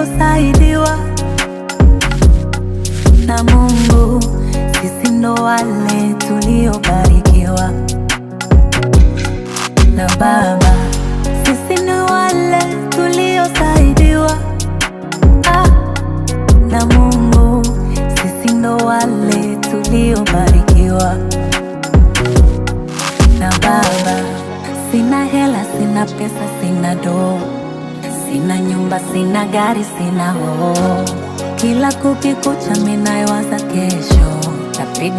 tuliosaidiwa na Mungu. Sisi ndo wale tuliobarikiwa na Baba. Sisi ndo wale tuliosaidiwa na Mungu. Sisi ndo wale tuliobarikiwa na Baba. Sina hela, sina pesa, sina doo, sina nyumba, sina gari, sina hoo. Kila kukikucha minawaza kesho.